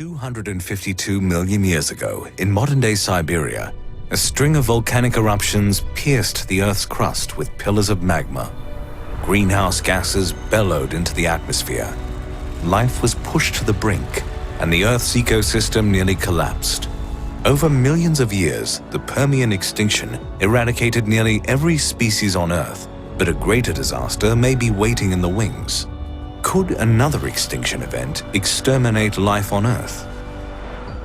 252 million years ago, in modern-day Siberia, a string of volcanic eruptions pierced the Earth's crust with pillars of magma. Greenhouse gases bellowed into the atmosphere. Life was pushed to the brink, and the Earth's ecosystem nearly collapsed. Over millions of years, the Permian extinction eradicated nearly every species on Earth, but a greater disaster may be waiting in the wings. Could another extinction event exterminate life on Earth?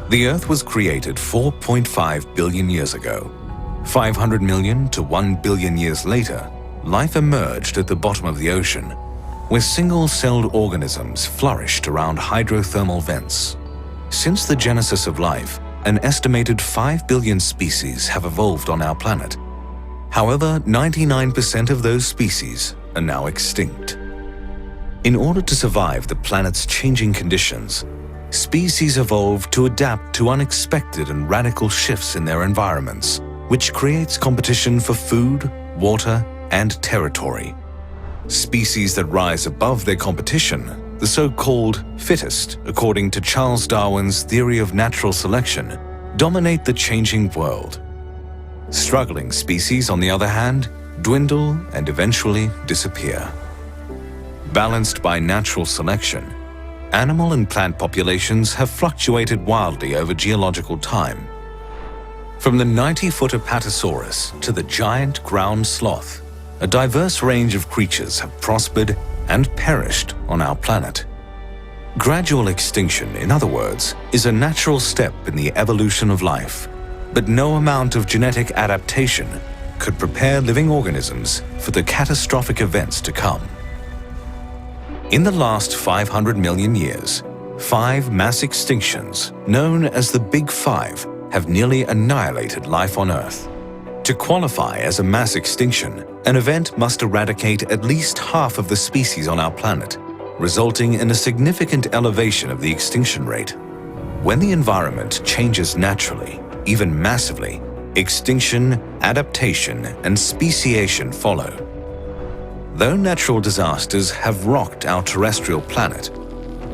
The Earth was created 4.5 billion years ago. 500 million to 1 billion years later, life emerged at the bottom of the ocean, where single-celled organisms flourished around hydrothermal vents. Since the genesis of life, an estimated 5 billion species have evolved on our planet. However, 99% of those species are now extinct. In order to survive the planet's changing conditions, species evolved to adapt to unexpected and radical shifts in their environments, which creates competition for food, water, and territory. Species that rise above their competition, the so-called fittest, according to Charles Darwin's theory of natural selection, dominate the changing world. Struggling species, on the other hand, dwindle and eventually disappear. Balanced by natural selection, animal and plant populations have fluctuated wildly over geological time. From the 90-foot Apatosaurus to the giant ground sloth, a diverse range of creatures have prospered and perished on our planet. Gradual extinction, in other words, is a natural step in the evolution of life, but no amount of genetic adaptation could prepare living organisms for the catastrophic events to come. In the last 500 million years, 5 mass extinctions, known as the Big Five, have nearly annihilated life on Earth. To qualify as a mass extinction, an event must eradicate at least half of the species on our planet, resulting in a significant elevation of the extinction rate. When the environment changes naturally, even massively, extinction, adaptation, and speciation follow. Though natural disasters have rocked our terrestrial planet,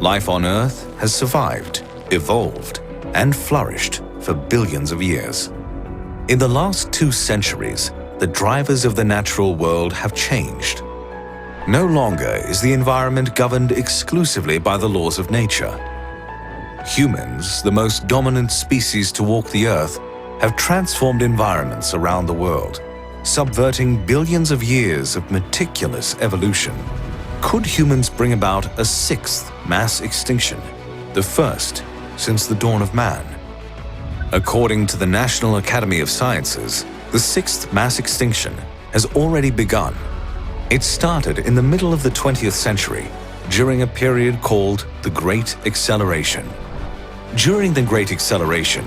life on Earth has survived, evolved, and flourished for billions of years. In the last 2 centuries, the drivers of the natural world have changed. No longer is the environment governed exclusively by the laws of nature. Humans, the most dominant species to walk the Earth, have transformed environments around the world, subverting billions of years of meticulous evolution. Could humans bring about a 6th mass extinction, the first since the dawn of man? According to the National Academy of Sciences, the 6th mass extinction has already begun. It started in the middle of the 20th century, during a period called the Great Acceleration. During the Great Acceleration,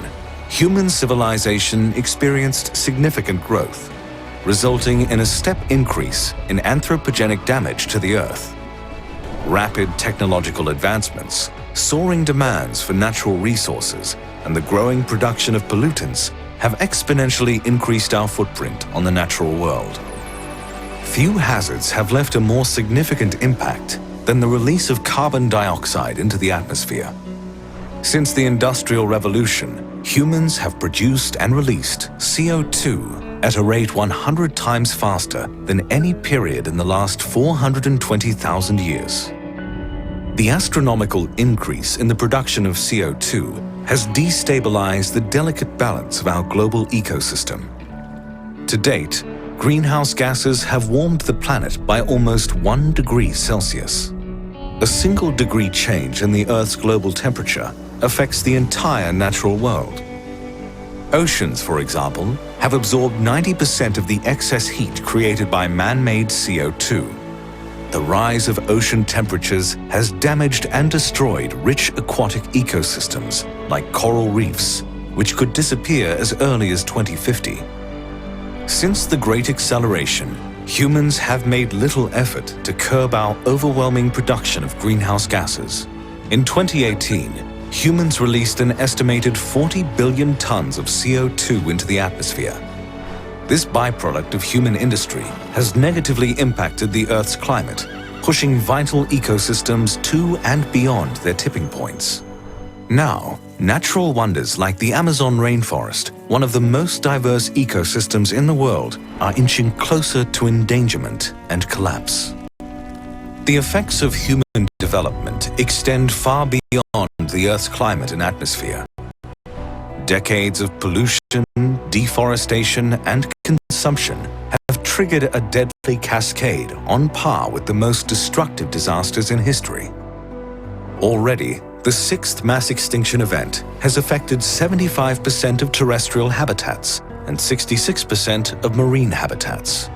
human civilization experienced significant growth, resulting in a step increase in anthropogenic damage to the Earth. Rapid technological advancements, soaring demands for natural resources, and the growing production of pollutants have exponentially increased our footprint on the natural world. Few hazards have left a more significant impact than the release of carbon dioxide into the atmosphere. Since the Industrial Revolution, humans have produced and released CO2 at a rate 100 times faster than any period in the last 420,000 years. The astronomical increase in the production of CO2 has destabilized the delicate balance of our global ecosystem. To date, greenhouse gases have warmed the planet by almost 1 degree Celsius. A single degree change in the Earth's global temperature affects the entire natural world. Oceans, for example, have absorbed 90% of the excess heat created by man-made CO2. The rise of ocean temperatures has damaged and destroyed rich aquatic ecosystems like coral reefs, which could disappear as early as 2050. Since the Great Acceleration, humans have made little effort to curb our overwhelming production of greenhouse gases. In 2018, humans released an estimated 40 billion tons of CO2 into the atmosphere. This byproduct of human industry has negatively impacted the Earth's climate, pushing vital ecosystems to and beyond their tipping points. Now, natural wonders like the Amazon rainforest, one of the most diverse ecosystems in the world, are inching closer to endangerment and collapse. The effects of human development extend far beyond the Earth's climate and atmosphere. Decades of pollution, deforestation, and consumption have triggered a deadly cascade on par with the most destructive disasters in history. Already, the sixth mass extinction event has affected 75% of terrestrial habitats and 66% of marine habitats.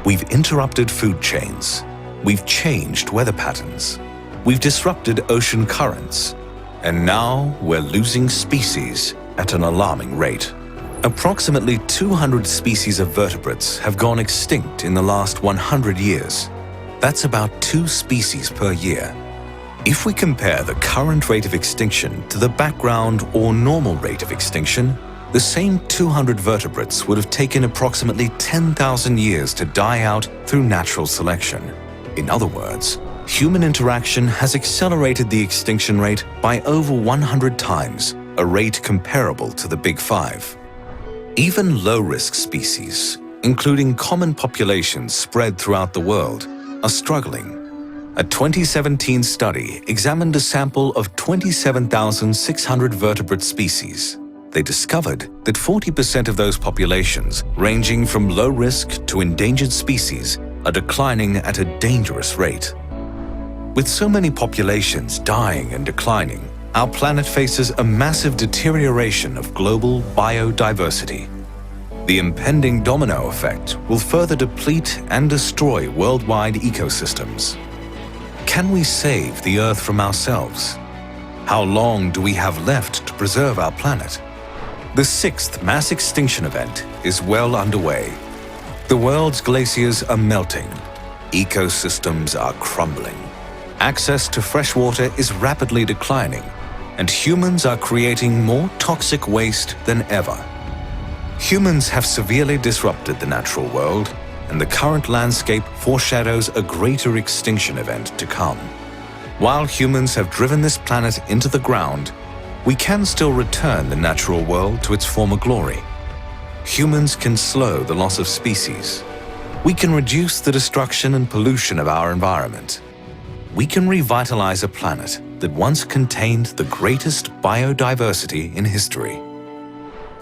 We've interrupted food chains. We've changed weather patterns. We've disrupted ocean currents. And now we're losing species at an alarming rate. Approximately 200 species of vertebrates have gone extinct in the last 100 years. That's about 2 species per year. If we compare the current rate of extinction to the background or normal rate of extinction, the same 200 vertebrates would have taken approximately 10,000 years to die out through natural selection. In other words, human interaction has accelerated the extinction rate by over 100 times, a rate comparable to the Big Five. Even low-risk species, including common populations spread throughout the world, are struggling. A 2017 study examined a sample of 27,600 vertebrate species. They discovered that 40% of those populations, ranging from low-risk to endangered species, are declining at a dangerous rate. With so many populations dying and declining, our planet faces a massive deterioration of global biodiversity. The impending domino effect will further deplete and destroy worldwide ecosystems. Can we save the Earth from ourselves? How long do we have left to preserve our planet? The sixth mass extinction event is well underway. The world's glaciers are melting. Ecosystems are crumbling. Access to fresh water is rapidly declining, and humans are creating more toxic waste than ever. Humans have severely disrupted the natural world, and the current landscape foreshadows a greater extinction event to come. While humans have driven this planet into the ground, we can still return the natural world to its former glory. Humans can slow the loss of species. We can reduce the destruction and pollution of our environment. We can revitalize a planet that once contained the greatest biodiversity in history.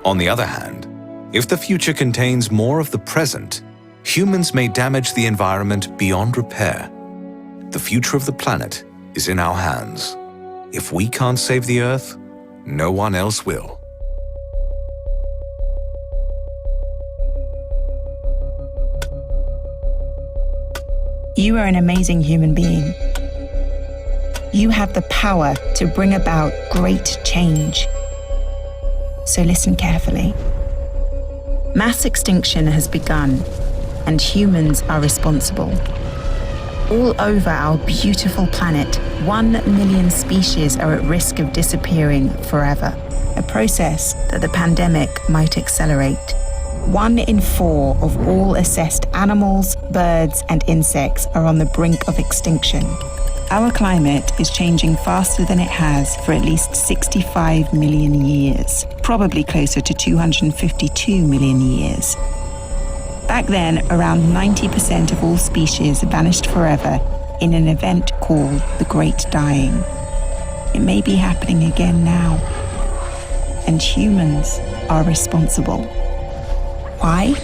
On the other hand, if the future contains more of the present, humans may damage the environment beyond repair. The future of the planet is in our hands. If we can't save the Earth, no one else will. You are an amazing human being. You have the power to bring about great change. So listen carefully. Mass extinction has begun, and humans are responsible. All over our beautiful planet, 1 million species are at risk of disappearing forever, a process that the pandemic might accelerate. 1 in 4 of all assessed animals, birds, and insects are on the brink of extinction. Our climate is changing faster than it has for at least 65 million years, probably closer to 252 million years. Back then, around 90% of all species vanished forever in an event called the Great Dying. It may be happening again now, and humans are responsible. Why?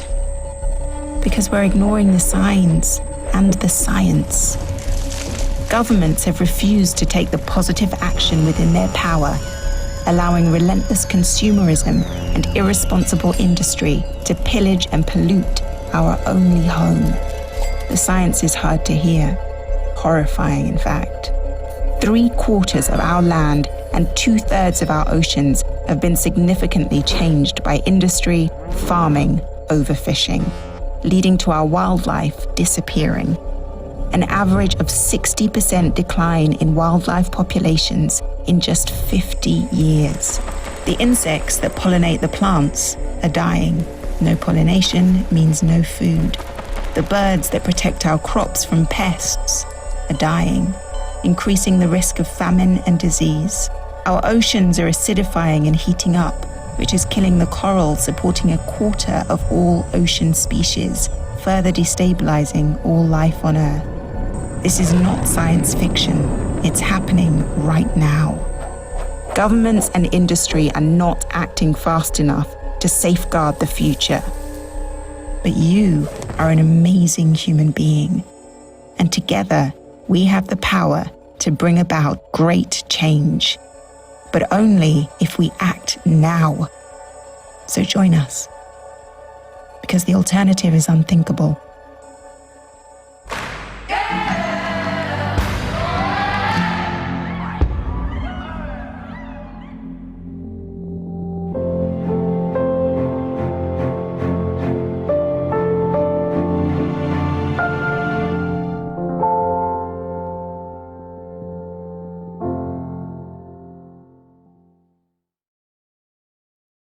Because we're ignoring the signs and the science. Governments have refused to take the positive action within their power, allowing relentless consumerism and irresponsible industry to pillage and pollute our only home. The science is hard to hear, horrifying in fact. 3/4 of our land and 2/3 of our oceans have been significantly changed by industry, farming, overfishing, leading to our wildlife disappearing. An average of 60% decline in wildlife populations in just 50 years. The insects that pollinate the plants are dying. No pollination means no food. The birds that protect our crops from pests are dying, increasing the risk of famine and disease. Our oceans are acidifying and heating up, which is killing the coral supporting a quarter of all ocean species, further destabilizing all life on Earth. This is not science fiction. It's happening right now. Governments and industry are not acting fast enough to safeguard the future. But you are an amazing human being, and together we have the power to bring about great change, but only if we act now. So join us, because the alternative is unthinkable.